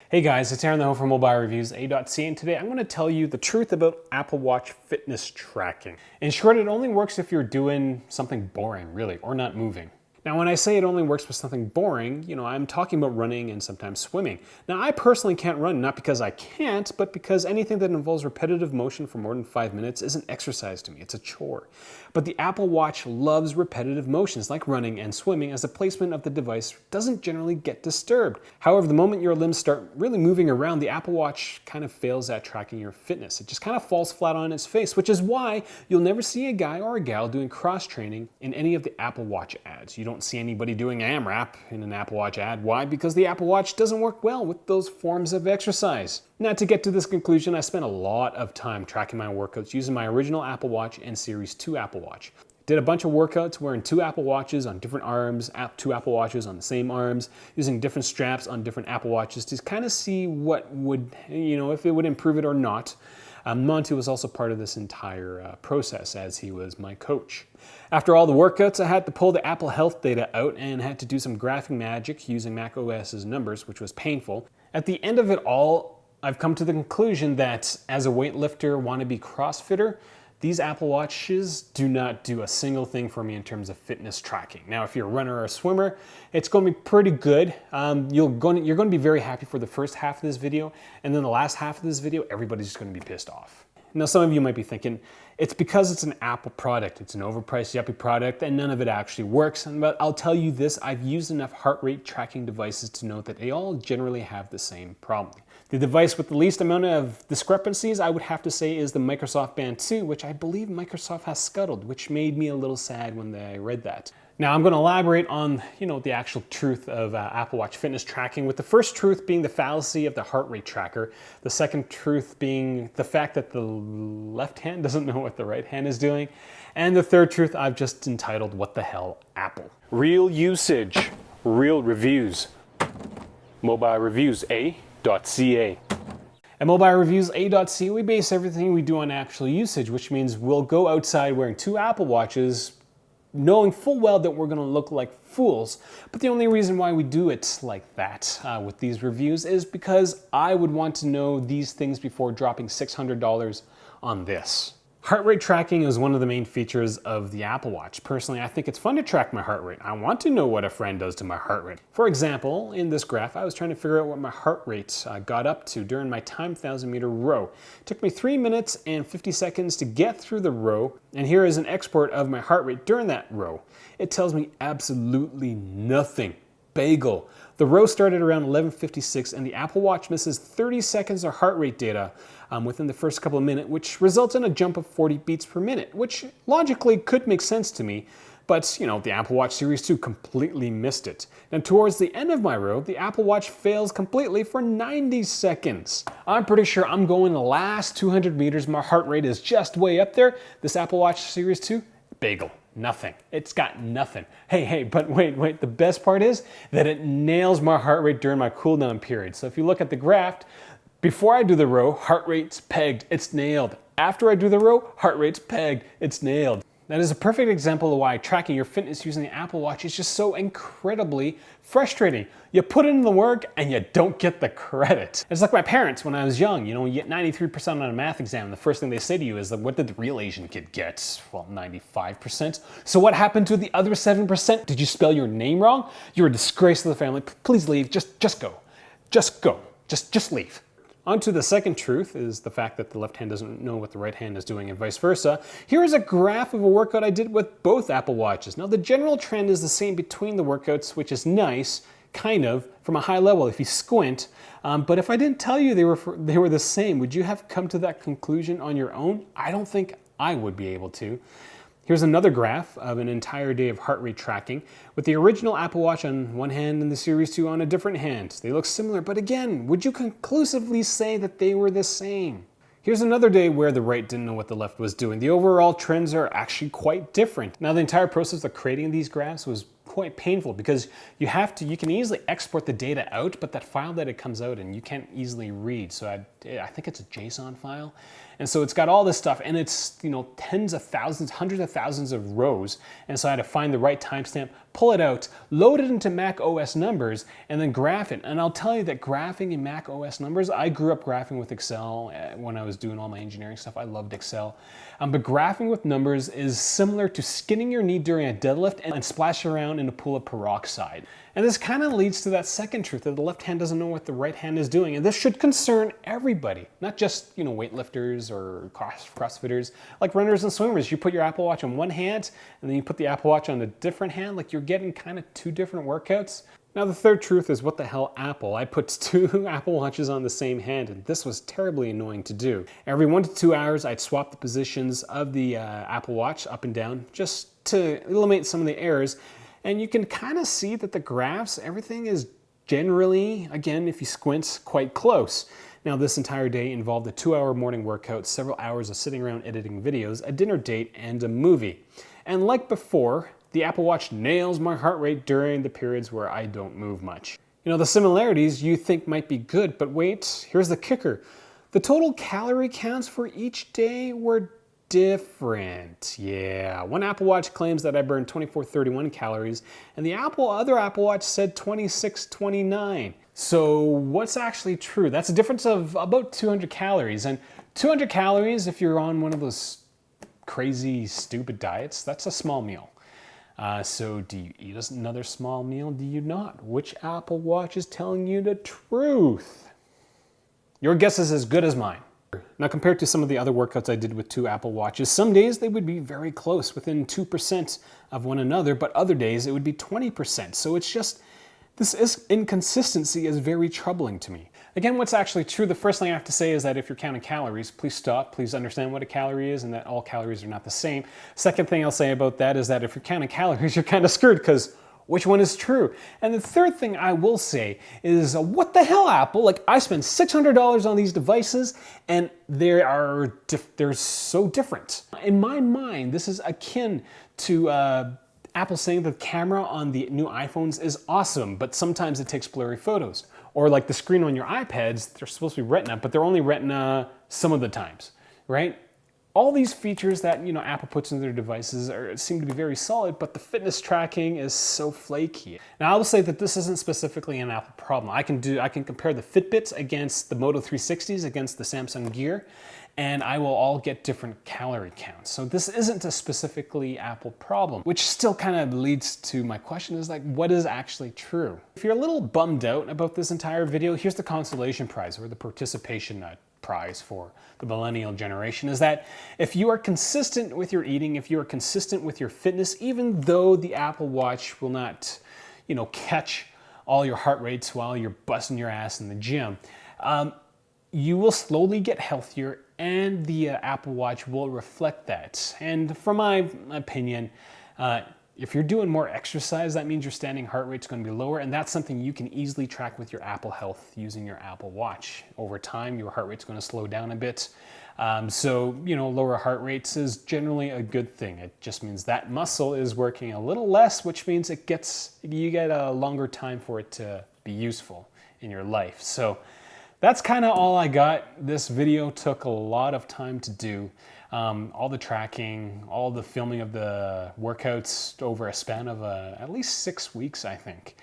Hey guys, it's Aaron the Ho from Mobile Reviews A.ca, and today I'm going to tell you the truth about Apple Watch fitness tracking. In short, it only works if you're doing something boring, really, or not moving. Now, when I say it only works with something boring, I'm talking about running and sometimes swimming. Now, I personally can't run, not because I can't, but because anything that involves repetitive motion for more than 5 minutes is an exercise to me. It's a chore. But the Apple Watch loves repetitive motions like running and swimming, as the placement of the device doesn't generally get disturbed. However, the moment your limbs start really moving around, the Apple Watch kind of fails at tracking your fitness. It just kind of falls flat on its face, which is why you'll never see a guy or a gal doing cross-training in any of the Apple Watch ads. You don't see anybody doing AMRAP in an Apple Watch ad. Why? Because the Apple Watch doesn't work well with those forms of exercise. Now, to get to this conclusion, I spent a lot of time tracking my workouts using my original Apple Watch and Series 2 Apple Watch. Did a bunch of workouts wearing 2 Apple Watches on different arms, 2 Apple Watches on the same arms, using different straps on different Apple Watches to kind of see what would, if it would improve it or not. Monty was also part of this entire process, as he was my coach. After all the workouts, I had to pull the Apple Health data out and had to do some graphing magic using macOS's numbers, which was painful. At the end of it all, I've come to the conclusion that as a weightlifter, wannabe CrossFitter, these Apple Watches do not do a single thing for me in terms of fitness tracking. Now, if you're a runner or a swimmer, it's going to be pretty good. You're going to be very happy for the first half of this video, and then the last half of this video, everybody's just going to be pissed off. Now, some of you might be thinking, it's because it's an Apple product. It's an overpriced, yuppie product, and none of it actually works. But I'll tell you this, I've used enough heart rate tracking devices to know that they all generally have the same problem. The device with the least amount of discrepancies, I would have to say, is the Microsoft Band 2, which I believe Microsoft has scuttled, which made me a little sad when I read that. Now, I'm going to elaborate on, the actual truth of Apple Watch fitness tracking, with the first truth being the fallacy of the heart rate tracker, the second truth being the fact that the left hand doesn't know what the right hand is doing, and the third truth I've just entitled, What the Hell, Apple? Real usage, real reviews. Mobile Reviews A.ca. At Mobile Reviews A.ca, we base everything we do on actual usage, which means we'll go outside wearing 2 Apple Watches, knowing full well that we're going to look like fools. But the only reason why we do it like that with these reviews is because I would want to know these things before dropping $600 on this. Heart rate tracking is one of the main features of the Apple Watch. Personally, I think it's fun to track my heart rate. I want to know what a friend does to my heart rate. For example, in this graph, I was trying to figure out what my heart rate got up to during my timed 1,000-meter row. It took me 3 minutes and 50 seconds to get through the row, and here is an export of my heart rate during that row. It tells me absolutely nothing. Bagel. The row started around 11:56, and the Apple Watch misses 30 seconds of heart rate data within the first couple of minutes, which results in a jump of 40 beats per minute, which logically could make sense to me. But, the Apple Watch Series 2 completely missed it. And towards the end of my row, the Apple Watch fails completely for 90 seconds. I'm pretty sure I'm going the last 200 meters. My heart rate is just way up there. This Apple Watch Series 2, bagel. Nothing. It's got nothing. Hey, but wait. The best part is that it nails my heart rate during my cool down period. So if you look at the graph, before I do the row, heart rate's pegged. It's nailed. After I do the row, heart rate's pegged. It's nailed. That is a perfect example of why tracking your fitness using the Apple Watch is just so incredibly frustrating. You put in the work and you don't get the credit. It's like my parents when I was young. You get 93% on a math exam, and the first thing they say to you is, what did the real Asian kid get? Well, 95%. So what happened to the other 7%? Did you spell your name wrong? You're a disgrace to the family. Please leave. Just go. Just go. Just leave. On to the second truth is the fact that the left hand doesn't know what the right hand is doing and vice versa. Here is a graph of a workout I did with both Apple Watches. Now, the general trend is the same between the workouts, which is nice, kind of, from a high level if you squint. But if I didn't tell you they were the same, would you have come to that conclusion on your own? I don't think I would be able to. Here's another graph of an entire day of heart rate tracking with the original Apple Watch on one hand and the Series 2 on a different hand. They look similar, but again, would you conclusively say that they were the same? Here's another day where the right didn't know what the left was doing. The overall trends are actually quite different. Now, the entire process of creating these graphs was quite painful because you can easily export the data out, but that file that it comes out in, you can't easily read. So I think it's a JSON file. And so it's got all this stuff, and it's, you know, tens of thousands, hundreds of thousands of rows. And so I had to find the right timestamp, pull it out, load it into Mac OS numbers, and then graph it. And I'll tell you that graphing in Mac OS numbers, I grew up graphing with Excel when I was doing all my engineering stuff. I loved Excel. But graphing with numbers is similar to skinning your knee during a deadlift and splashing around in a pool of peroxide. And this kind of leads to that second truth, that the left hand doesn't know what the right hand is doing. And this should concern everybody, not just, you know, weightlifters or CrossFitters, like runners and swimmers. You put your Apple Watch on one hand, and then you put the Apple Watch on a different hand, like you're getting kind of two different workouts. Now the third truth is, what the hell, Apple? I put two Apple Watches on the same hand, and this was terribly annoying to do. Every 1 to 2 hours, I'd swap the positions of the Apple Watch up and down just to eliminate some of the errors. And you can kind of see that the graphs, everything is generally, again, if you squint, quite close. Now this entire day involved a 2-hour morning workout, several hours of sitting around editing videos, a dinner date, and a movie. And like before, the Apple Watch nails my heart rate during the periods where I don't move much. You know, the similarities you think might be good, but wait, here's the kicker. The total calorie counts for each day were different. Yeah, one Apple Watch claims that I burned 2431 calories, and the other Apple Watch said 2629. So what's actually true? That's a difference of about 200 calories. And 200 calories, if you're on one of those crazy, stupid diets, that's a small meal. So do you eat another small meal? Do you not? Which Apple Watch is telling you the truth? Your guess is as good as mine. Now, compared to some of the other workouts I did with two Apple Watches, some days they would be very close, within 2% of one another, but other days it would be 20%. So it's just, this inconsistency is very troubling to me. Again, what's actually true, the first thing I have to say is that if you're counting calories, please stop. Please understand what a calorie is and that all calories are not the same. Second thing I'll say about that is that if you're counting calories, you're kind of screwed, because which one is true? And the third thing I will say is, what the hell, Apple? Like, I spend $600 on these devices, and they're so different. In my mind, this is akin to Apple saying that the camera on the new iPhones is awesome, but sometimes it takes blurry photos. Or like the screen on your iPads, they're supposed to be Retina, but they're only Retina some of the times, right? All these features that, you know, Apple puts into their devices seem to be very solid, but the fitness tracking is so flaky. Now, I will say that this isn't specifically an Apple problem. I can compare the Fitbits against the Moto 360s against the Samsung Gear, and I will all get different calorie counts. So this isn't a specifically Apple problem, which still kind of leads to my question is, like, what is actually true? If you're a little bummed out about this entire video, here's the consolation prize, or the participation prize for the millennial generation, is that if you are consistent with your eating, if you are consistent with your fitness, even though the Apple Watch will not, you know, catch all your heart rates while you're busting your ass in the gym, you will slowly get healthier, and the Apple Watch will reflect that. And from my opinion, if you're doing more exercise, that means your standing heart rate's going to be lower, and that's something you can easily track with your Apple Health using your Apple Watch. Over time, your heart rate's going to slow down a bit. So, you know, lower heart rates is generally a good thing. It just means that muscle is working a little less, which means you get a longer time for it to be useful in your life. So that's kind of all I got. This video took a lot of time to do. All the tracking, all the filming of the workouts over a span of at least 6 weeks, I think.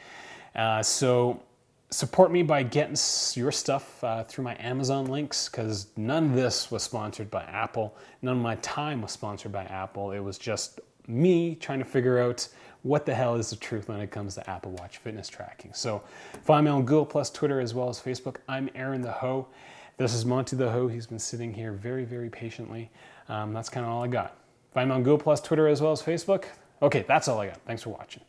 So support me by getting your stuff through my Amazon links, because none of this was sponsored by Apple. None of my time was sponsored by Apple. It was just me trying to figure out what the hell is the truth when it comes to Apple Watch fitness tracking. So find me on Google+, Twitter, as well as Facebook. I'm Aaron the Ho. This is Monty the Ho. He's been sitting here very, very patiently. That's kind of all I got. Find me on Google+, Twitter, as well as Facebook. Okay, that's all I got. Thanks for watching.